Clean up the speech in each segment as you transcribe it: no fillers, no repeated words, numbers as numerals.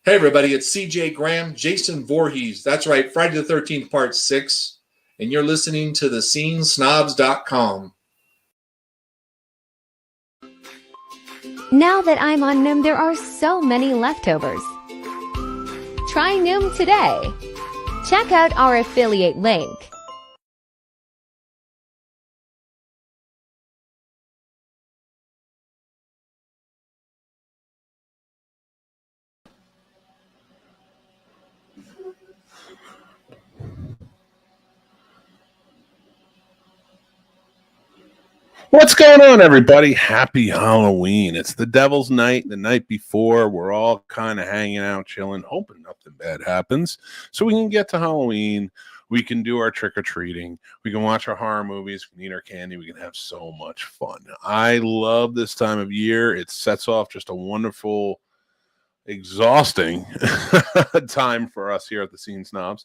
Hey everybody, it's CJ Graham, Jason Voorhees. That's right, Friday the 13th, part 6. And you're listening to thescenesnobs.com. Now that I'm on Noom, there are so many leftovers. Try Noom today. Check out our affiliate link. What's going on, everybody? Happy Halloween. It's the Devil's Night, the night before. We're all kind of hanging out, chilling, hoping nothing bad happens. So we can get to Halloween. We can do our trick-or-treating. We can watch our horror movies. We can eat our candy. We can have so much fun. I love this time of year. It sets off just a wonderful, exhausting time for us here at the Scene Snobs.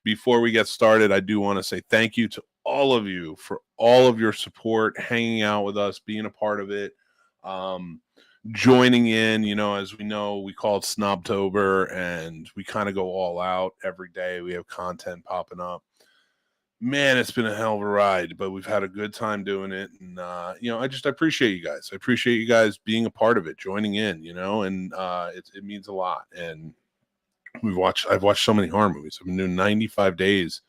Before we get started, I do want to say thank you to all of you for all of your support, hanging out with us, being a part of it, joining in. You know, as we know, we call it Snobtober, and we kind of go all out every day. We have content popping up. Man, it's been a hell of a ride, but we've had a good time doing it. And, you know, I appreciate you guys. I appreciate you guys being a part of it, joining in, you know, and it means a lot. And I've watched so many horror movies. I've been doing 95 days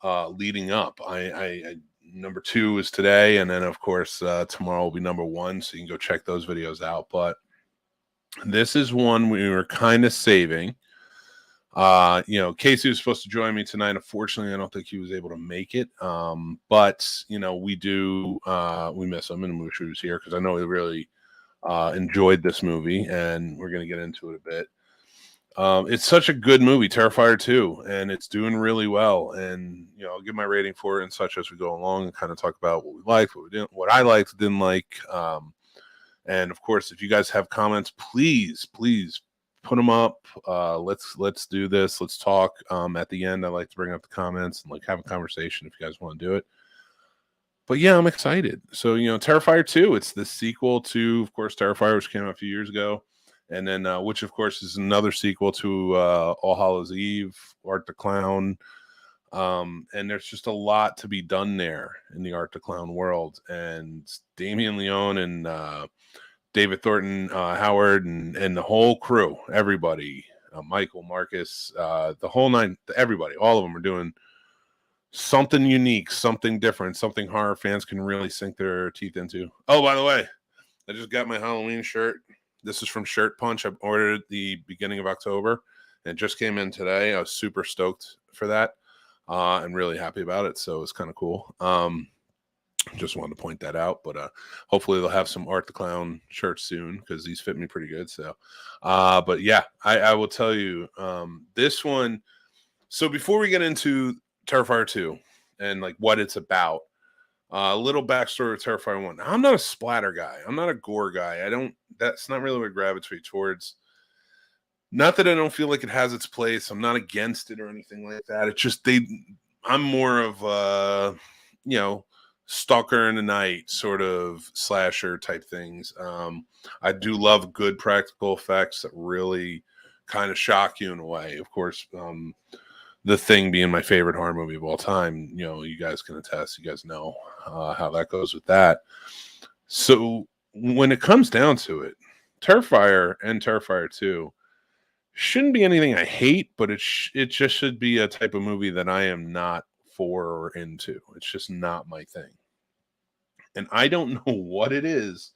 leading up. I number 2 is today, and then of course tomorrow will be number 1, so you can go check those videos out. But this is one we were kind of saving. You know, Casey was supposed to join me tonight. Unfortunately, I don't think he was able to make it. But you know, we miss him, and we wish he was here because I know he really enjoyed this movie, and we're going to get into it a bit. It's such a good movie, Terrifier 2, and it's doing really well. And you know, I'll give my rating for it and such as we go along, and kind of talk about what we liked, what we didn't, what I liked, didn't like. And of course, if you guys have comments, please put them up. Let's do this. Let's talk. At the end, I like to bring up the comments and like have a conversation if you guys want to do it. But yeah, I'm excited. So you know, Terrifier 2, it's the sequel to, of course, Terrifier, which came out a few years ago. And then, which of course is another sequel to All Hallows Eve, Art the Clown, And there's just a lot to be done there in the Art to Clown world. And Damien, Leone, and David Thornton, Howard, and the whole crew, everybody, Michael, Marcus, the whole nine, everybody, all of them are doing something unique, something different, something horror fans can really sink their teeth into. Oh, by the way, I just got my Halloween shirt. This is from Shirt Punch. I ordered it the beginning of October, and it just came in today. I was super stoked for that. I'm really happy about it, so it's kind of cool. Just wanted to point that out, but hopefully they'll have some Art the Clown shirts soon because these fit me pretty good. So, but yeah, I will tell you this one. So before we get into Terrifier 2 and like what it's about, a little backstory of Terrifier 1. I'm not a splatter guy. I'm not a gore guy. That's not really what I gravitate towards. Not that I don't feel like it has its place. I'm not against it or anything like that. It's just I'm more of a, Stalker in the Night sort of slasher type things. I do love good practical effects that really kind of shock you in a way. Of course, The Thing being my favorite horror movie of all time. You guys can attest. You guys know how that goes with that. So when it comes down to it, Terrifier and Terrifier 2 shouldn't be anything I hate, but it just should be a type of movie that I am not for or into. It's just not my thing. And I don't know what it is.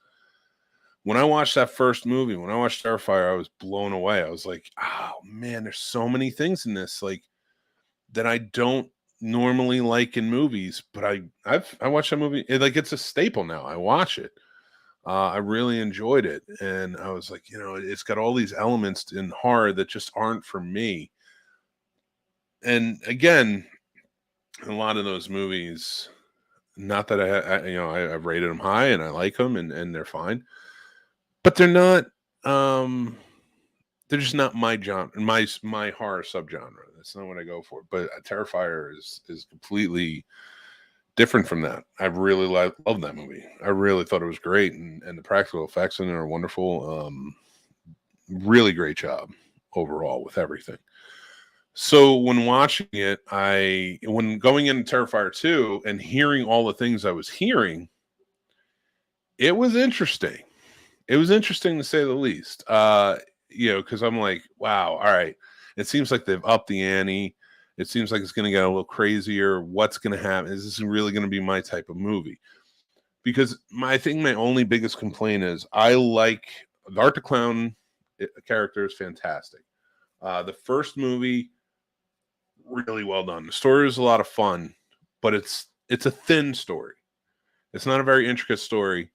When I watched that first movie, when I watched Terrifier, I was blown away. I was like, oh man, there's so many things in this like that I don't normally like in movies, but I watched that movie. It's a staple now. I watch it. I really enjoyed it. And I was like, it's got all these elements in horror that just aren't for me. And again, a lot of those movies, not that I've rated them high and I like them and they're fine, but they're not, they're just not my genre, my horror subgenre. That's not what I go for. But Terrifier is completely different from that. I really loved that movie. I really thought it was great, and the practical effects in it are wonderful. Really great job overall with everything. So when watching it, when going into Terrifier 2 and hearing all the things I was hearing, it was interesting. It was interesting to say the least. Because I'm like, wow, all right. It seems like they've upped the ante. It seems like it's going to get a little crazier. What's going to happen? Is this really going to be my type of movie? Because I think my only biggest complaint is I like the Art to Clown character is fantastic. The first movie, really well done. The story is a lot of fun, but it's a thin story. It's not a very intricate story.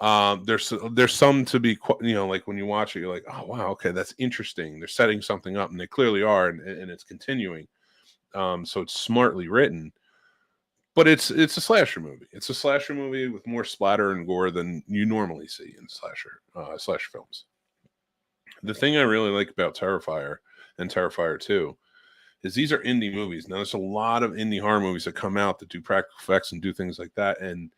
There's some to be, like when you watch it, you're like, oh wow, okay, that's interesting. They're setting something up, and they clearly are, and it's continuing. So it's smartly written, but it's a slasher movie. It's a slasher movie with more splatter and gore than you normally see in slasher films. The thing I really like about Terrifier and Terrifier 2 is these are indie movies. Now there's a lot of indie horror movies that come out that do practical effects and do things like that, and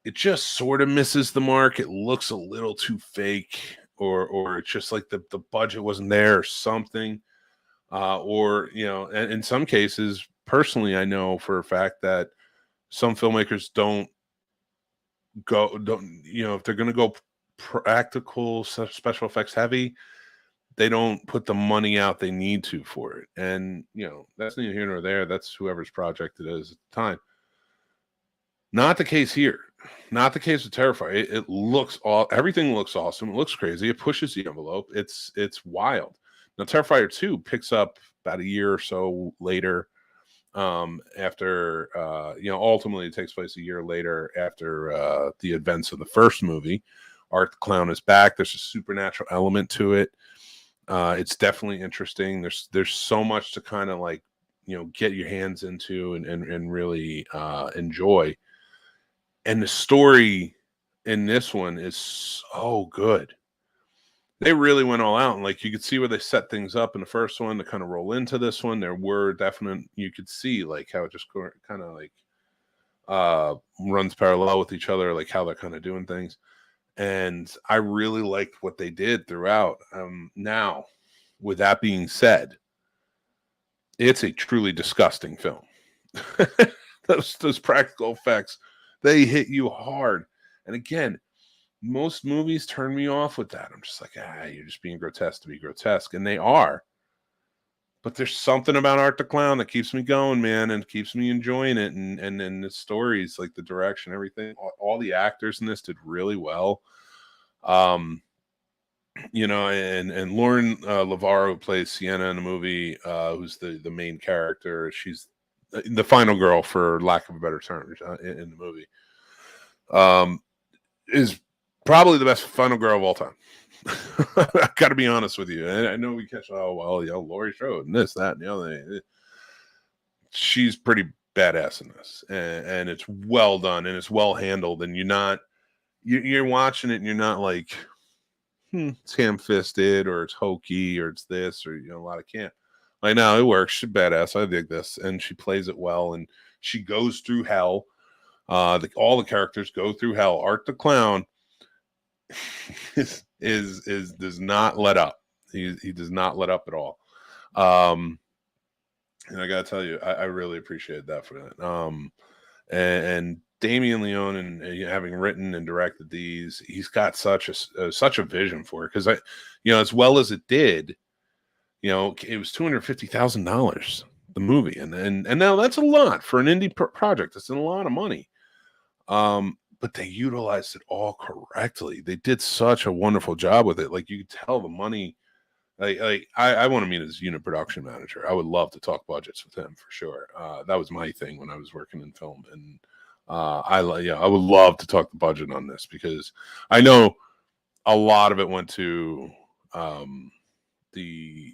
it just sort of misses the mark. It looks a little too fake, or it's just like the budget wasn't there or something. And in some cases, personally, I know for a fact that some filmmakers if they're going to go practical special effects heavy, they don't put the money out they need to for it. And, that's neither here nor there. That's whoever's project it is at the time. Not the case here. Not the case with Terrifier. It looks everything looks awesome. It looks crazy. It pushes the envelope. It's wild. Now, Terrifier 2 picks up about a year or so later, after ultimately it takes place a year later after the events of the first movie. Art the Clown is back. There's a supernatural element to it. It's definitely interesting. There's so much to kind of like, get your hands into and really enjoy. And the story in this one is so good. They really went all out, and like you could see where they set things up in the first one to kind of roll into this one. There were you could see like how it just kind of like runs parallel with each other, like how they're kind of doing things. And I really liked what they did throughout. Now, with that being said, it's a truly disgusting film. Those practical effects, they hit you hard. And again, most movies turn me off with that. I'm just like, you're just being grotesque to be grotesque. And they are. But there's something about Art the Clown that keeps me going, man, and keeps me enjoying it. And the stories, like the direction, everything, all the actors in this did really well. And Lauren Lavarro, who plays Sienna in the movie, who's the main character. She's the final girl, for lack of a better term, in the movie. Is probably the best final girl of all time. I got to be honest with you. I know we catch, Laurie Strode and this, that, and the other. She's pretty badass in this, and it's well done and it's well handled. And you're watching it and you're not like, it's ham-fisted or it's hokey or it's this or a lot of camp. Like, no, it works. She's badass. I dig this, and she plays it well. And she goes through hell. All the characters go through hell. Art the Clown does not let up. He does not let up at all. And I gotta tell you, I really appreciate that for that. And Damien Leone, and having written and directed these, he's got such a vision for it, because as well as it did, it was $250,000 the movie, and now that's a lot for an indie project. It's a lot of money. But they utilized it all correctly. They did such a wonderful job with it. Like, you could tell the money. I want to meet his unit production manager. I would love to talk budgets with him for sure. That was my thing when I was working in film, and I would love to talk the budget on this, because I know a lot of it went to the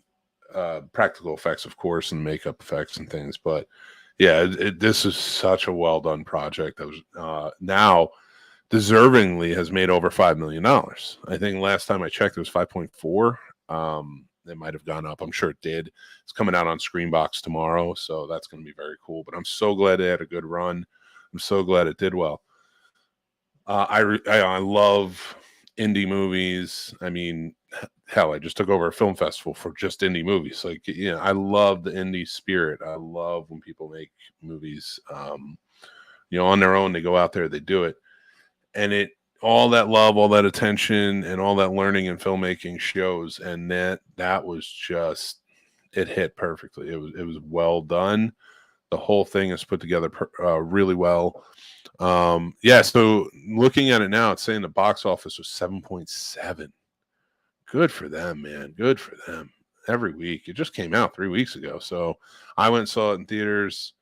practical effects, of course, and makeup effects and things. But yeah, this is such a well done project that was now deservingly has made over $5 million. I think last time I checked, it was 5.4. It might have gone up. I'm sure it did. It's coming out on Screenbox tomorrow, so that's going to be very cool. But I'm so glad they had a good run. I'm so glad it did well. I love indie movies. I mean, hell, I just took over a film festival for just indie movies. Like, I love the indie spirit. I love when people make movies, on their own. They go out there, they do it, and all that love, all that attention, and all that learning in filmmaking shows. And that was just, it hit perfectly. It was well done. The whole thing is put together really well. So looking at it now, it's saying the box office was 7.7. Good for them, man. Good for them. Every week. It just came out 3 weeks ago. So I went and saw it in theaters.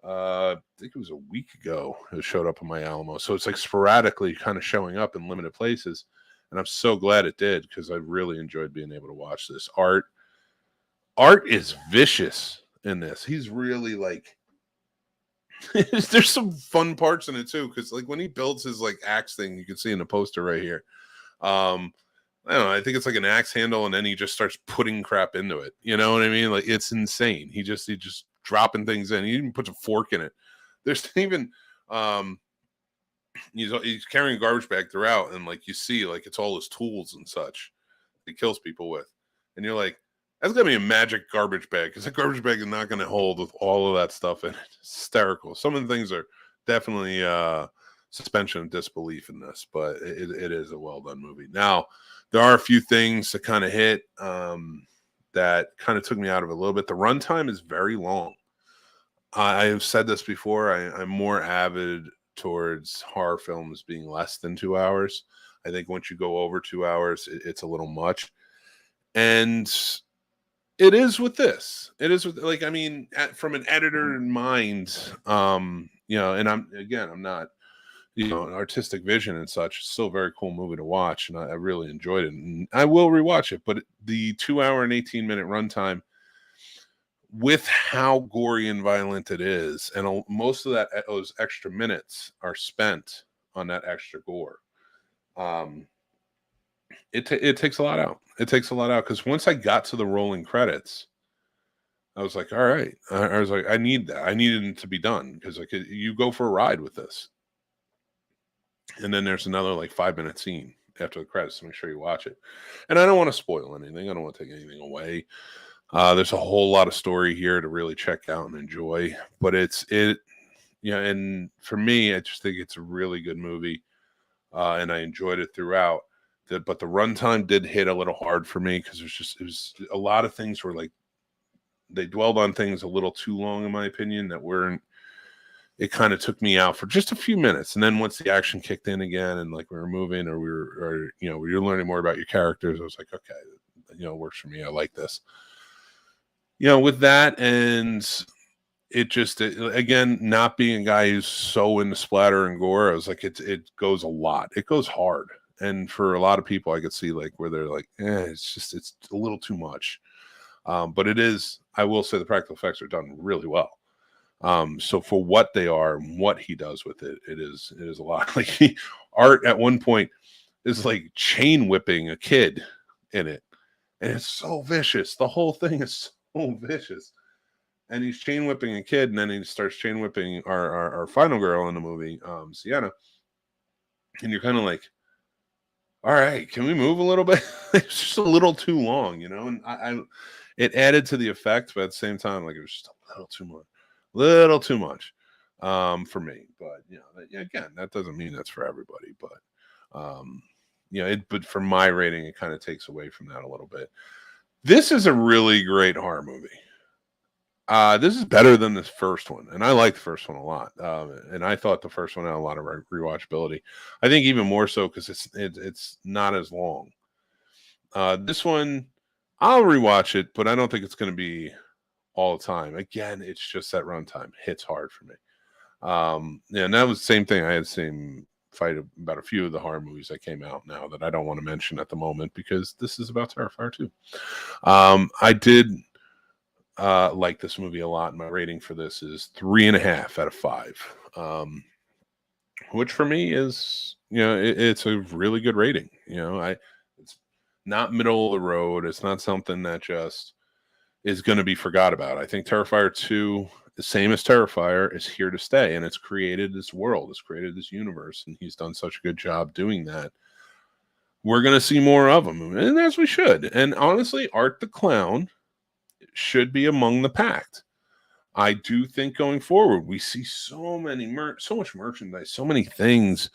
I think it was a week ago. It showed up on my Alamo. So it's like sporadically kind of showing up in limited places. And I'm so glad it did, because I really enjoyed being able to watch this. Art is vicious in this. He's really like, there's some fun parts in it too, because like when he builds his like axe thing, you can see in the poster right here. I don't know, I think it's like an axe handle, and then he just starts putting crap into it. You know what I mean? Like, it's insane. He just dropping things in. He even puts a fork in it. There's even he's carrying a garbage bag throughout, and like you see, like it's all his tools and such he kills people with, and you're like, that's gonna be a magic garbage bag, because that garbage bag is not gonna hold with all of that stuff in it. It's hysterical. Some of the things are definitely suspension of disbelief in this, but it is a well done movie. Now, there are a few things that kind of hit that kind of took me out of it a little bit. The runtime is very long. I have said this before. I'm more avid towards horror films being less than 2 hours. I think once you go over 2 hours, it's a little much. And it is with this. It is with, like, I mean, from an editor in mind, and I'm not, an artistic vision and such. It's still a very cool movie to watch, and I really enjoyed it. And I will rewatch it. But the 2 hour and 18-minute runtime, with how gory and violent it is, and most of those extra minutes are spent on that extra gore. It takes a lot out. It takes a lot out, because once I got to the rolling credits, I was like, all right. I was like, I need that. I needed it to be done, because like you go for a ride with this. And then there's another like 5-minute scene after the credits, to make sure you watch it. And I don't want to spoil anything. I don't want to take anything away. There's a whole lot of story here to really check out and enjoy, but and for me, I just think it's a really good movie, and I enjoyed it throughout. But the runtime did hit a little hard for me because it was a lot of things were like they dwelled on things a little too long, in my opinion, that weren't. It kind of took me out for just a few minutes, and then once the action kicked in again, and like we were moving, or we were learning more about your characters, I was like, okay, it works for me. I like this. With that, and again, not being a guy who's so into splatter and gore, I was like, it goes a lot. It goes hard, and for a lot of people, I could see like where they're like, it's a little too much. But it is. I will say the practical effects are done really well. So for what they are and what he does with it, it is a lot. Like Art at one point is like chain whipping a kid in it, and it's so vicious. The whole thing is so vicious, and he's chain whipping a kid, and then he starts chain whipping our final girl in the movie, Sienna, and you're kind of like, all right, can we move a little bit? It's just a little too long, and I it added to the effect, but at the same time, like it was just a little too much for me. But again, that doesn't mean that's for everybody, but but for my rating, it kind of takes away from that a little bit. This is a really great horror movie. This is better than the first one, and I like the first one a lot. And I thought the first one had a lot of rewatchability. I think even more so because it's not as long. This one, I'll rewatch it, but I don't think it's going to be all the time. Again, it's just that runtime hits hard for me. And that was the same thing. I had the same fight about a few of the horror movies that came out now that I don't want to mention at the moment because this is about Terrifier too. I did like this movie a lot. My rating for this is 3.5 out of 5, which for me is it's a really good rating. It's not middle of the road. It's not something that just is going to be forgot about. I think Terrifier 2, the same as Terrifier, is here to stay, and it's created this world, it's created this universe, and he's done such a good job doing that. We're going to see more of him, and as we should. And honestly, Art the Clown should be among the pact. I do think going forward, we see so much merchandise, so many things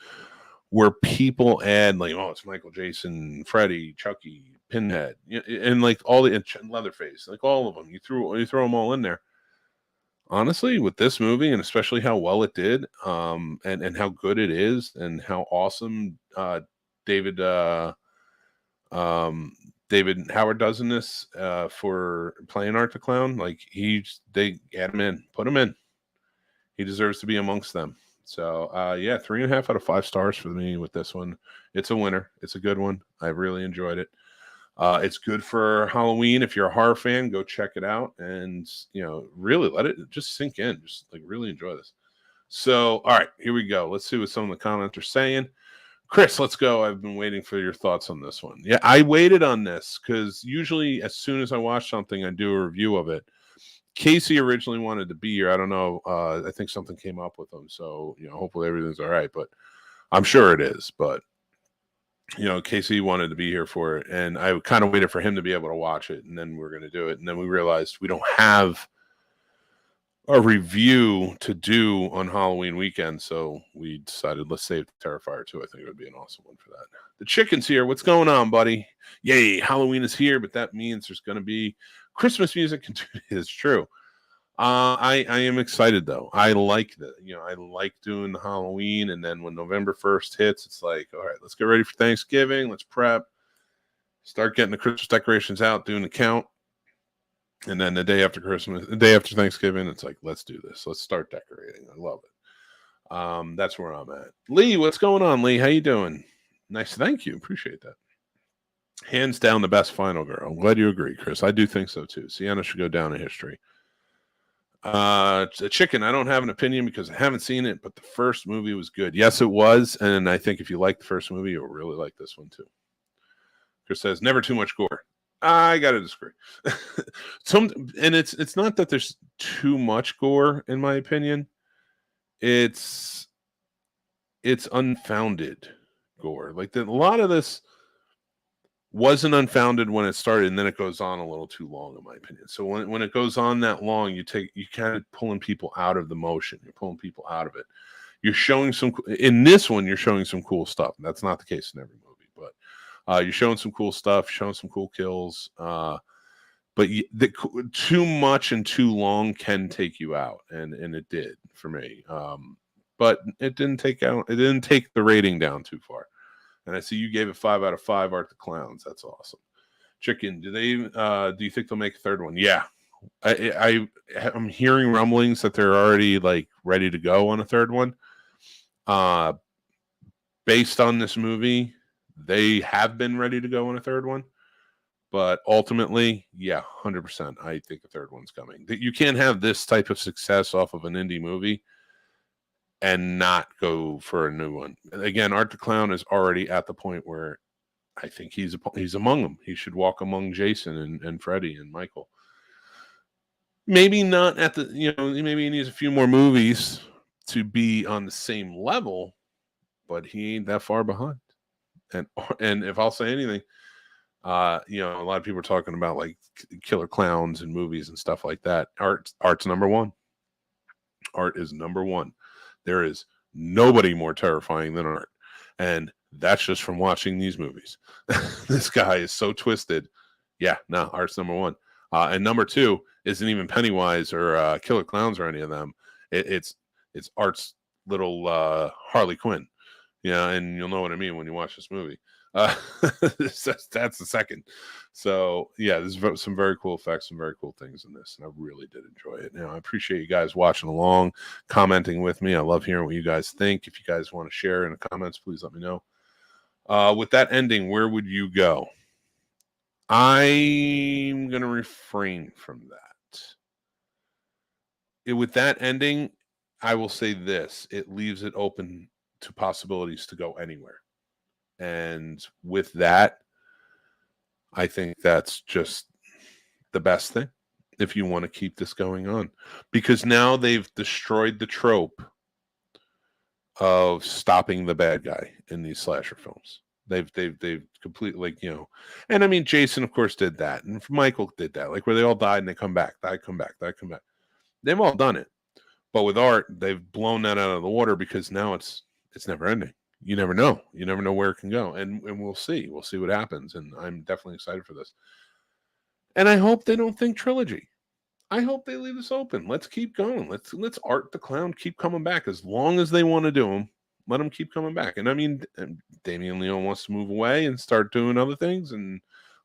where people add like, oh, it's Michael, Jason, Freddy, Chucky, Pinhead, and like all the Leatherface, like all of them. You throw them all in there. Honestly, with this movie, and especially how well it did, and how good it is, and how awesome David Howard does in this for playing Art the Clown, like they add him in, put him in. He deserves to be amongst them. So 3.5 out of 5 stars for me with this one. It's a winner. It's a good one. I really enjoyed it. It's good for Halloween. If you're a horror fan, go check it out and really let it just sink in. Just like really enjoy this. So all right, here we go. Let's see what some of the comments are saying. Chris, let's go. I've been waiting for your thoughts on this one. Yeah, I waited on this because usually as soon as I watch something, I do a review of it. Casey originally wanted to be here. I don't know. I think something came up with him. So, hopefully everything's all right. But I'm sure it is. But, Casey wanted to be here for it. And I kind of waited for him to be able to watch it. And then we were going to do it. And then we realized we don't have a review to do on Halloween weekend. So we decided let's save Terrifier 2. I think it would be an awesome one for that. The chicken's here. What's going on, buddy? Yay, Halloween is here, but that means there's going to be Christmas music. It's true. I am excited though. I like that. I like doing the Halloween, and then when November 1st hits, it's like, all right, let's get ready for Thanksgiving. Let's prep. Start getting the Christmas decorations out, doing the count. And then the day after Thanksgiving, it's like, let's do this. Let's start decorating. I love it. That's where I'm at. Lee, what's going on, Lee? How you doing? Nice. Thank you. Appreciate that. Hands down the best final girl. I'm glad you agree, Chris. I do think so too. Sienna should go down in history. Chicken, I don't have an opinion because I haven't seen it, but the first movie was good. Yes, it was. And I think if you like the first movie, you'll really like this one too. Chris says, never too much gore. I gotta disagree. And it's not that there's too much gore, in my opinion. It's unfounded gore. Like a lot of this wasn't unfounded when it started, and then it goes on a little too long, in my opinion. So when it goes on that long, you kind of pulling people out of the motion. You're pulling people out of it. You're showing in this one, you're showing some cool stuff. That's not the case in every movie, but you're showing some cool stuff, showing some cool kills. But too much and too long can take you out, and it did for me. But it didn't take the rating down too far. And I see you gave it 5 out of 5. Art the Clowns. That's awesome. Chicken, do you think they'll make a third one? Yeah. I'm hearing rumblings that they're already like ready to go on a third one. Based on this movie, they have been ready to go on a third one. But ultimately, yeah, 100%. I think a third one's coming. You can't have this type of success off of an indie movie and not go for a new one. Again, Art the Clown is already at the point where I think he's among them. He should walk among Jason and Freddy and Michael. Maybe not at maybe he needs a few more movies to be on the same level, but he ain't that far behind. And if I'll say anything, a lot of people are talking about like killer clowns and movies and stuff like that. Art's number one. Art is number one. There is nobody more terrifying than Art. And that's just from watching these movies. This guy is so twisted. Yeah, no, Art's number one. And number two isn't even Pennywise or Killer Clowns or any of them. It's Art's little Harley Quinn. Yeah, and you'll know what I mean when you watch this movie. That's the second. So yeah, there's some very cool effects, some very cool things in this, and I really did enjoy it. I appreciate you guys watching along, commenting with me. I love hearing what you guys think. If you guys want to share in the comments, please let me know. With that ending, where would you go? I'm gonna refrain from that. With that ending, I will say this: it leaves it open to possibilities to go anywhere. And with that, I think that's just the best thing if you want to keep this going on, because now they've destroyed the trope of stopping the bad guy in these slasher films. They've completely, and I mean, Jason, of course, did that. And Michael did that, like where they all died and they come back. They've all done it. But with Art, they've blown that out of the water because now it's never ending. You never know. You never know where it can go. And we'll see. We'll see what happens. And I'm definitely excited for this. And I hope they don't think trilogy. I hope they leave this open. Let's keep going. Let's Art the Clown keep coming back. As long as they want to do them, let them keep coming back. And I mean, Damien Leone wants to move away and start doing other things and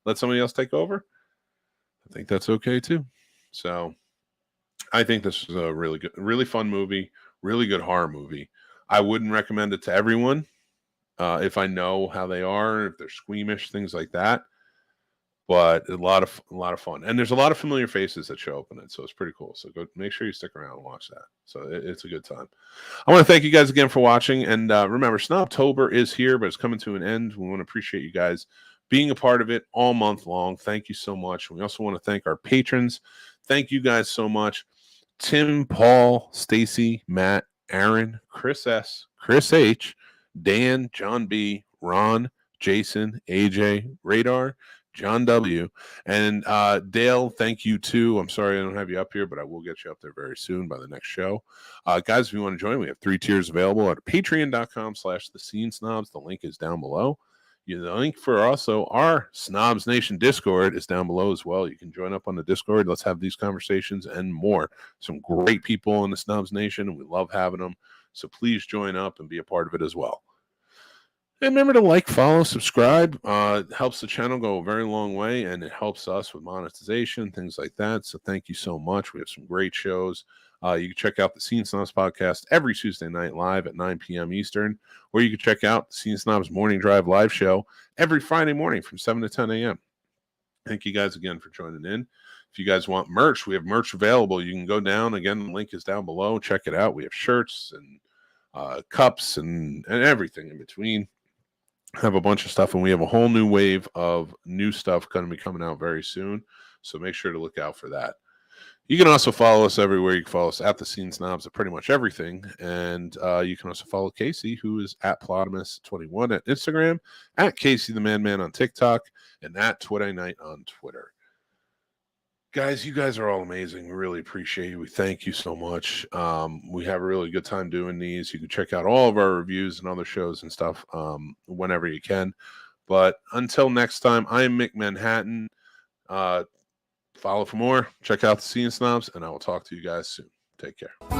let somebody else take over. I think that's okay too. So I think this is a really good, really fun movie, really good horror movie. I wouldn't recommend it to everyone if I know how they are, if they're squeamish, things like that. But a lot of fun, and there's a lot of familiar faces that show up in it, so it's pretty cool. So go make sure you stick around and watch that. So it's a good time. I want to thank you guys again for watching, and remember, Snobtober is here, but it's coming to an end. We want to appreciate you guys being a part of it all month long. Thank you so much. We also want to thank our patrons. Thank you guys so much. Tim, Paul, Stacy, Matt, Aaron, Chris S, Chris H, Dan, John B, Ron, Jason, AJ, Radar, John W, and Dale, thank you too. I'm sorry I don't have you up here, but I will get you up there very soon by the next show. Guys, if you want to join, we have 3 tiers available at patreon.com/thescenesnobs. The link is down below. The link for also our Snobs Nation Discord is down below as well. You can join up on the Discord. Let's have these conversations and more. Some great people in the Snobs Nation, and we love having them. So please join up and be a part of it as well. And remember to like, follow, subscribe. It helps the channel go a very long way, and it helps us with monetization, things like that. So thank you so much. We have some great shows. You can check out the Scene Snobs Podcast every Tuesday night live at 9 p.m. Eastern, or you can check out the Scene Snobs Morning Drive live show every Friday morning from 7 to 10 a.m. Thank you guys again for joining in. If you guys want merch, we have merch available. You can go down. Again, the link is down below. Check it out. We have shirts and cups and everything in between. Have a bunch of stuff, and we have a whole new wave of new stuff going to be coming out very soon. So make sure to look out for that. You can also follow us everywhere. You can follow us at the Scene Snobs at pretty much everything. And you can also follow Casey, who is at Plotimus21 at Instagram, at Casey the Man on TikTok, and at Twitter Night on Twitter. Guys, you guys are all amazing. We really appreciate you. We thank you so much. We have a really good time doing these. You can check out all of our reviews and other shows and stuff whenever you can. But until next time, I am Mick Manhattan. Follow for more. Check out the Scene Snobs, and I will talk to you guys soon. Take care.